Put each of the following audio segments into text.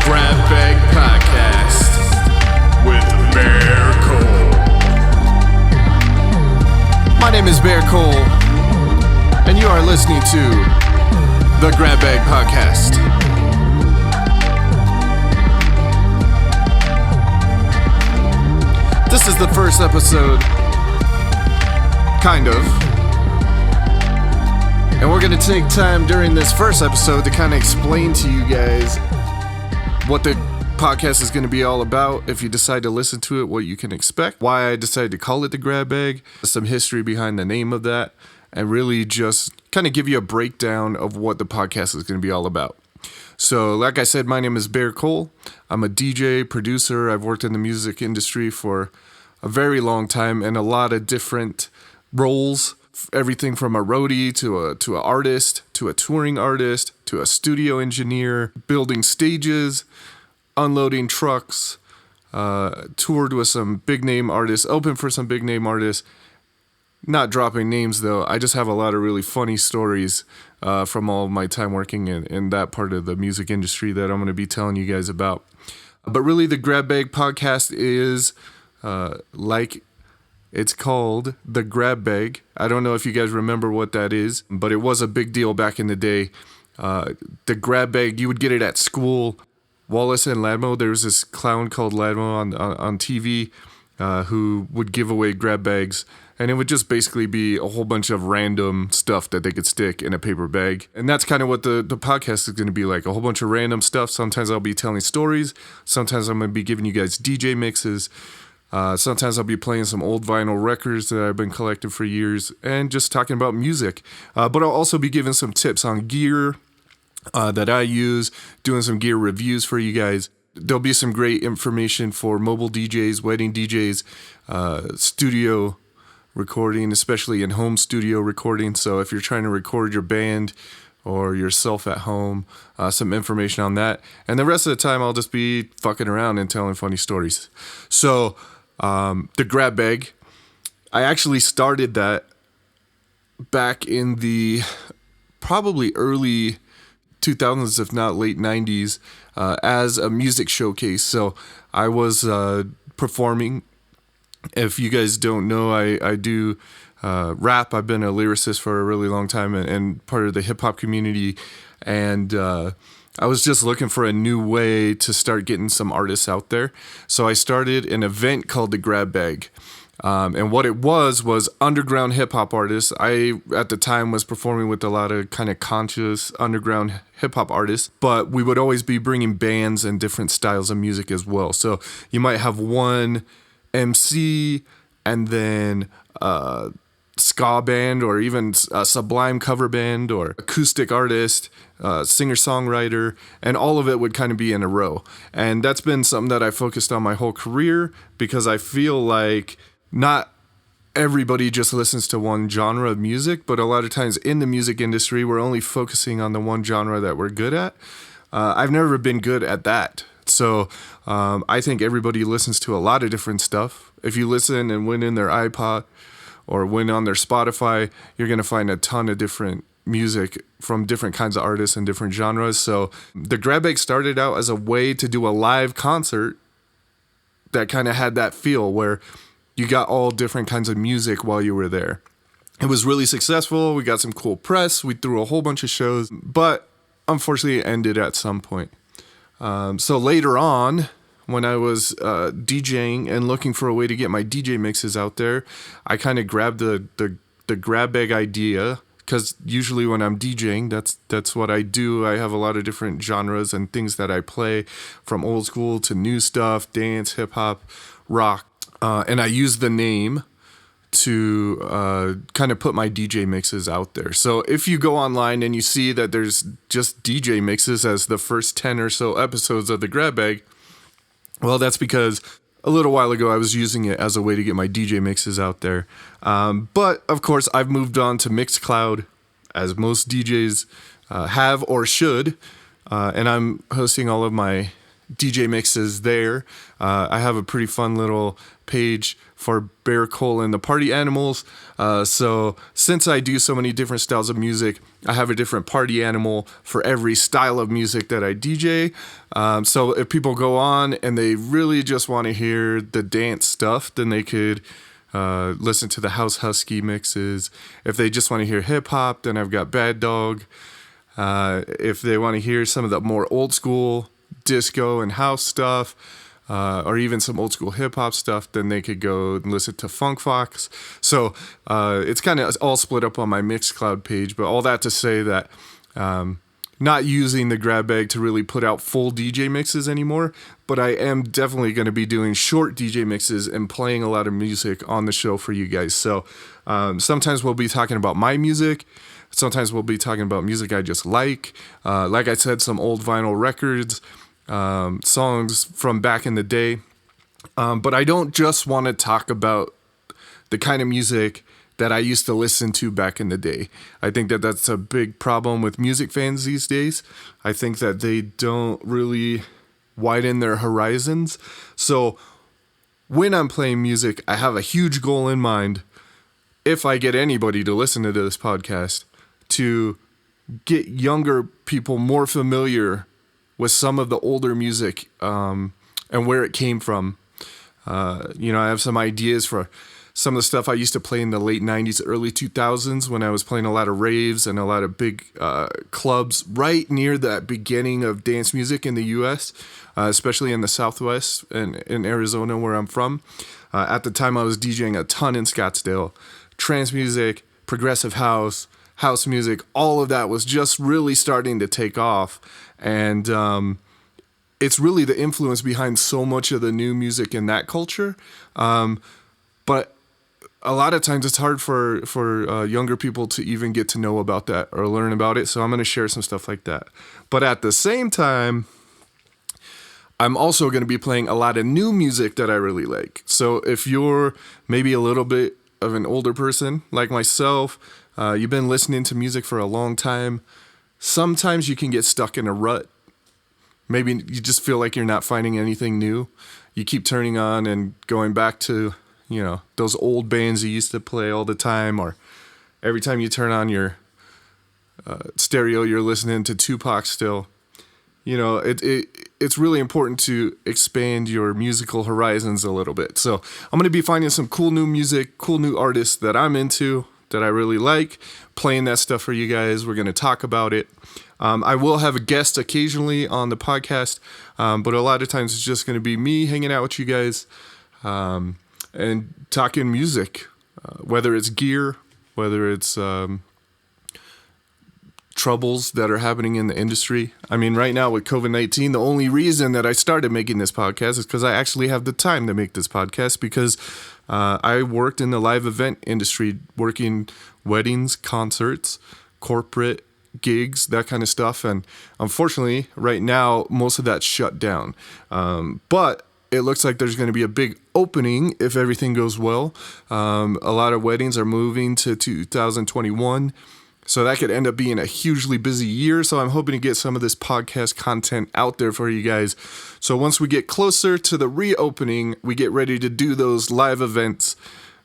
Grab Bag Podcast with Bear Cole. My name is Bear Cole, and you are listening to the Grab Bag Podcast. This is the first episode, kind of. And we're going to take time during this first episode to kind of explain to you guys what the podcast is going to be all about. If you decide to listen to it, what you can expect, why I decided to call it the Grab Bag, some history behind the name of that, and really just kind of give you a breakdown of what the podcast is going to be all about. So, like I said, my name is Bear Cole. I'm a DJ, producer. I've worked in the music industry for a very long time in a lot of different roles. Everything from a roadie to an artist, to a touring artist, to a studio engineer, building stages, unloading trucks, toured with some big name artists, opened for some big name artists. Not dropping names though, I just have a lot of really funny stories from all of my time working in that part of the music industry that I'm going to be telling you guys about. But really, the Grab Bag Podcast is like it's called the Grab Bag. I don't know if you guys remember what that is, but it was a big deal back in the day. The Grab Bag, you would get it at school. Wallace and Ladmo, there was this clown called Ladmo on TV who would give away grab bags. And it would just basically be a whole bunch of random stuff that they could stick in a paper bag. And that's kind of what the podcast is going to be like, a whole bunch of random stuff. Sometimes I'll be telling stories. Sometimes I'm going to be giving you guys DJ mixes. Sometimes I'll be playing some old vinyl records that I've been collecting for years and just talking about music. But I'll also be giving some tips on gear that I use, doing some gear reviews for you guys. There'll be some great information for mobile DJs, wedding DJs, studio recording, especially in home studio recording. So if you're trying to record your band or yourself at home, some information on that. And the rest of the time, I'll just be fucking around and telling funny stories. So the Grab Bag, I actually started that back in the probably early 2000s, if not late 90s, as a music showcase. So I was performing. If you guys don't know, I do rap. I've been a lyricist for a really long time and part of the hip-hop community. And I was just looking for a new way to start getting some artists out there. So I started an event called the Grab Bag. And what it was underground hip-hop artists. I, at the time, was performing with a lot of kind of conscious underground hip-hop artists, but we would always be bringing bands and different styles of music as well. So you might have one MC and then a ska band or even a Sublime cover band or acoustic artist, singer-songwriter, and all of it would kind of be in a row. And that's been something that I focused on my whole career because I feel like not everybody just listens to one genre of music, but a lot of times in the music industry, we're only focusing on the one genre that we're good at. I've never been good at that. So I think everybody listens to a lot of different stuff. If you listen and went in their iPod or went on their Spotify, you're going to find a ton of different music from different kinds of artists and different genres. So the Grab Bag started out as a way to do a live concert that kind of had that feel where you got all different kinds of music while you were there. It was really successful. We got some cool press. We threw a whole bunch of shows, but unfortunately it ended at some point. So later on, when I was DJing and looking for a way to get my DJ mixes out there, I kind of grabbed the Grab Bag idea because usually when I'm DJing, that's what I do. I have a lot of different genres and things that I play, from old school to new stuff, dance, hip hop, rock, and I use the name to kind of put my DJ mixes out there. So if you go online and you see that there's just DJ mixes as the first 10 or so episodes of the Grab Bag, well, that's because a little while ago I was using it as a way to get my DJ mixes out there. But of course, I've moved on to Mixcloud, as most DJs have or should, and I'm hosting all of my DJ mixes there. I have a pretty fun little page for Bear Cole and the Party Animals. So since I do so many different styles of music, I have a different party animal for every style of music that I DJ. So if people go on and they really just want to hear the dance stuff, then they could listen to the House Husky mixes. If they just want to hear hip hop, then I've got Bad Dog. If they want to hear some of the more old school disco and house stuff, or even some old school hip hop stuff, then they could go and listen to Funk Fox. So it's kind of all split up on my Mixcloud page, but all that to say that not using the grab bag to really put out full DJ mixes anymore, but I am definitely going to be doing short DJ mixes and playing a lot of music on the show for you guys. So sometimes we'll be talking about my music. Sometimes we'll be talking about music I just like. Like I said, some old vinyl records, songs from back in the day. But I don't just want to talk about the kind of music that I used to listen to back in the day. I think that that's a big problem with music fans these days. I think that they don't really widen their horizons. So when I'm playing music, I have a huge goal in mind. If I get anybody to listen to this podcast, to get younger people more familiar with some of the older music and where it came from. I have some ideas for some of the stuff I used to play in the late 90s, early 2000s when I was playing a lot of raves and a lot of big clubs right near that beginning of dance music in the U.S., especially in the Southwest and in Arizona where I'm from. At the time, I was DJing a ton in Scottsdale. Trance music, progressive house music, all of that was just really starting to take off. And it's really the influence behind so much of the new music in that culture. But a lot of times it's hard for younger people to even get to know about that or learn about it. So I'm going to share some stuff like that. But at the same time, I'm also going to be playing a lot of new music that I really like. So if you're maybe a little bit of an older person like myself, you've been listening to music for a long time, sometimes you can get stuck in a rut. Maybe you just feel like you're not finding anything new. You keep turning on and going back to, those old bands you used to play all the time, or every time you turn on your stereo, you're listening to Tupac still. It's really important to expand your musical horizons a little bit. So I'm going to be finding some cool new music, cool new artists that I'm into, that I really like, playing that stuff for you guys. We're going to talk about it. I will have a guest occasionally on the podcast, but a lot of times it's just going to be me hanging out with you guys and talking music, whether it's gear, whether it's troubles that are happening in the industry. I mean, right now with COVID-19, the only reason that I started making this podcast is because I actually have the time to make this podcast, because I worked in the live event industry, working weddings, concerts, corporate gigs, that kind of stuff. And unfortunately, right now, most of that's shut down. But it looks like there's going to be a big opening if everything goes well. A lot of weddings are moving to 2021. So that could end up being a hugely busy year. So I'm hoping to get some of this podcast content out there for you guys. So once we get closer to the reopening, we get ready to do those live events.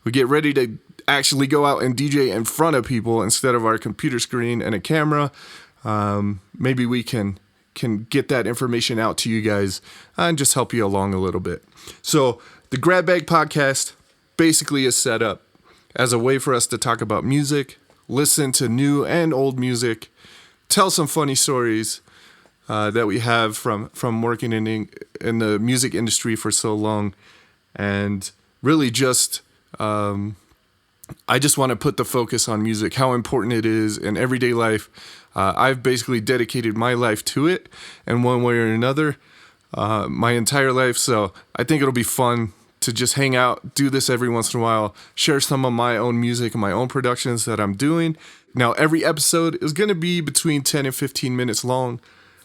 We get ready to actually go out and DJ in front of people instead of our computer screen and a camera. Maybe we can get that information out to you guys and just help you along a little bit. So the Grab Bag Podcast basically is set up as a way for us to talk about music, listen to new and old music, tell some funny stories that we have from working in the music industry for so long, and really just I just want to put the focus on music, how important it is in everyday life. I've basically dedicated my life to it in one way or another, my entire life. So I think it'll be fun to just hang out, do this every once in a while, share some of my own music and my own productions that I'm doing. Now, every episode is going to be between 10 and 15 minutes long.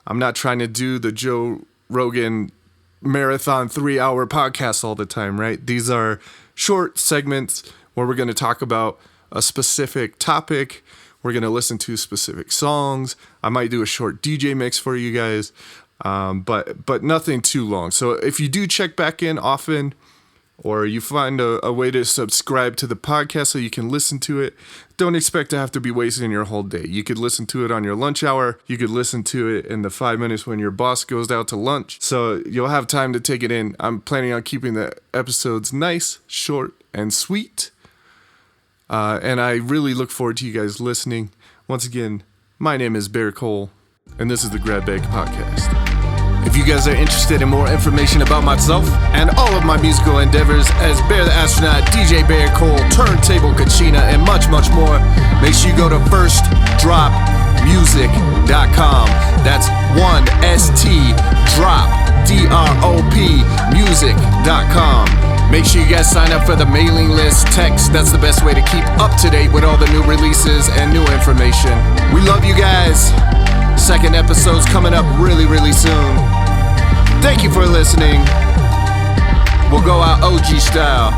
I'm not trying to do the Joe Rogan marathon 3-hour podcast all the time, right? These are short segments where we're going to talk about a specific topic. We're going to listen to specific songs. I might do a short DJ mix for you guys, but nothing too long. So if you do check back in often, or you find a way to subscribe to the podcast so you can listen to it, don't expect to have to be wasting your whole day. You could listen to it on your lunch hour. You could listen to it in the 5 minutes when your boss goes out to lunch. So you'll have time to take it in. I'm planning on keeping the episodes nice, short, and sweet. And I really look forward to you guys listening. Once again, my name is Bear Cole, and this is the Grab Bag Podcast. If you guys are interested in more information about myself and all of my musical endeavors as Bear the Astronaut, DJ Bear Cole, Turntable Kachina, and much, much more, make sure you go to firstdropmusic.com. That's 1ST drop, DROP, music.com. Make sure you guys sign up for the mailing list text. That's the best way to keep up to date with all the new releases and new information. We love you guys. Second episode's coming up really, really soon. Thank you for listening. We'll go out OG style.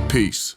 Peace.